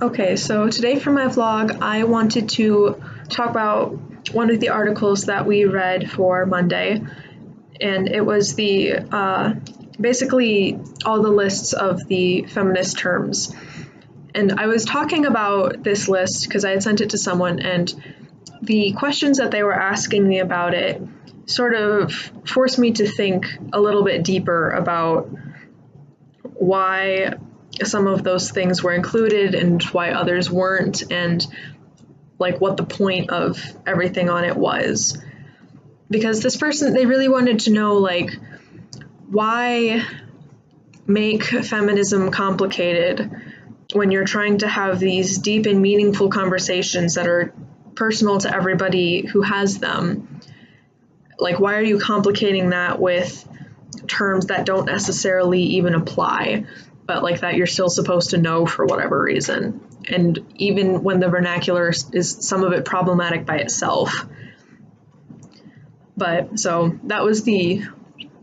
Okay, so today for my vlog, I wanted to talk about one of the articles that we read for Monday, and it was the basically all the lists of the feminist terms. And I was talking about this list because I had sent it to someone, and the questions that they were asking me about it sort of forced me to think a little bit deeper about why some of those things were included and why others weren't, and like what the point of everything on it was. Because this person, they really wanted to know, like, why make feminism complicated when you're trying to have these deep and meaningful conversations that are personal to everybody who has them. Like, why are you complicating that with terms that don't necessarily even apply, but like that you're still supposed to know for whatever reason? And even when the vernacular is some of it problematic by itself. But so that was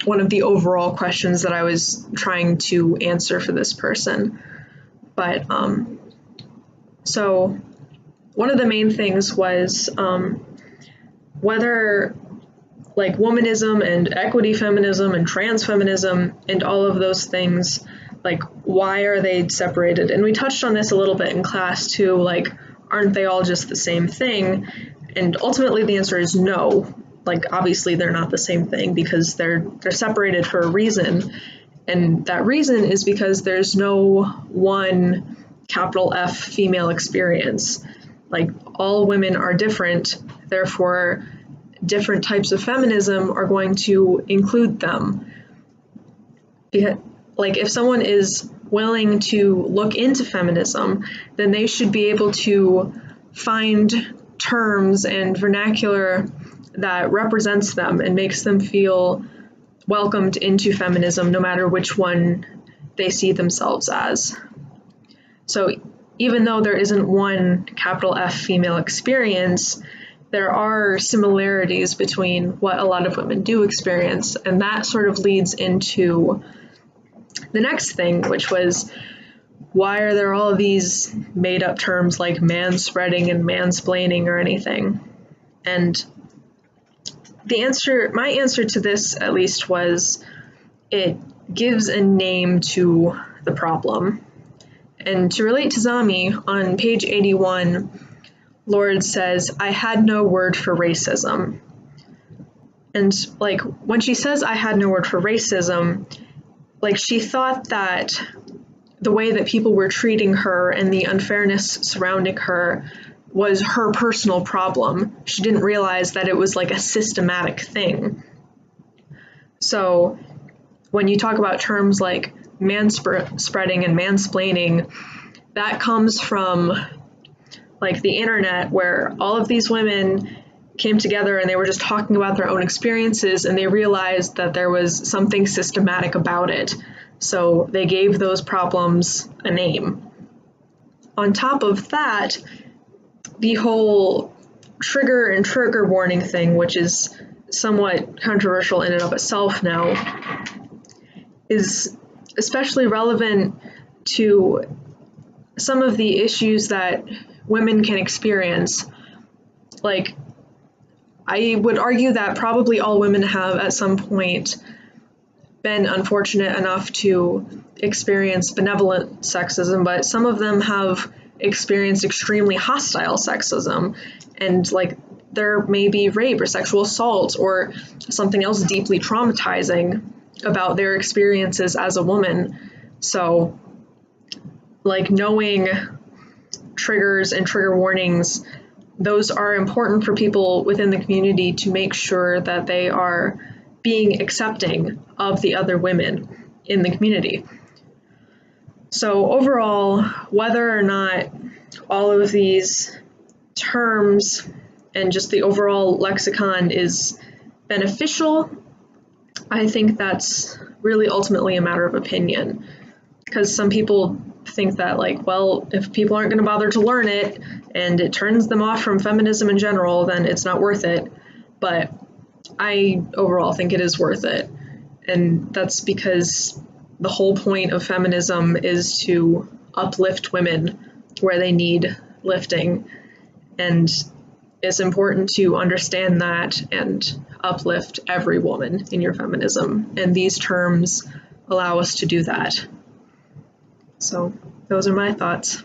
one of the overall questions that I was trying to answer for this person. But so one of the main things was whether like womanism and equity feminism and trans feminism and all of those things, like, why are they separated? And we touched on this a little bit in class too, like, aren't they all just the same thing? And ultimately the answer is no. Like, obviously they're not the same thing because they're separated for a reason. And that reason is because there's no one capital F female experience. Like, all women are different, therefore different types of feminism are going to include them. Like, if someone is willing to look into feminism, then they should be able to find terms and vernacular that represents them and makes them feel welcomed into feminism, no matter which one they see themselves as. So even though there isn't one capital F female experience, there are similarities between what a lot of women do experience, and that sort of leads into the next thing, which was, why are there all of these made up terms like manspreading and mansplaining or anything? And my answer to this, at least, was it gives a name to the problem. And to relate to Zami, on page 81, Lord says, I had no word for racism. And like, when she says I had no word for racism, like, she thought that the way that people were treating her and the unfairness surrounding her was her personal problem. She didn't realize that it was like a systematic thing. So when you talk about terms like manspreading and mansplaining, that comes from like the internet, where all of these women came together and they were just talking about their own experiences, and they realized that there was something systematic about it. So they gave those problems a name. On top of that, the whole trigger and trigger warning thing, which is somewhat controversial in and of itself now, is especially relevant to some of the issues that women can experience. Like, I would argue that probably all women have at some point been unfortunate enough to experience benevolent sexism, but some of them have experienced extremely hostile sexism, and like, there may be rape or sexual assault or something else deeply traumatizing about their experiences as a woman. So like, knowing triggers and trigger warnings, those are important for people within the community to make sure that they are being accepting of the other women in the community. So overall, whether or not all of these terms and just the overall lexicon is beneficial, I think that's really ultimately a matter of opinion. Because some people think that, like, well, if people aren't going to bother to learn it and it turns them off from feminism in general, then it's not worth it. But I overall think it is worth it. And that's because the whole point of feminism is to uplift women where they need lifting. And it's important to understand that and uplift every woman in your feminism. And these terms allow us to do that. So those are my thoughts.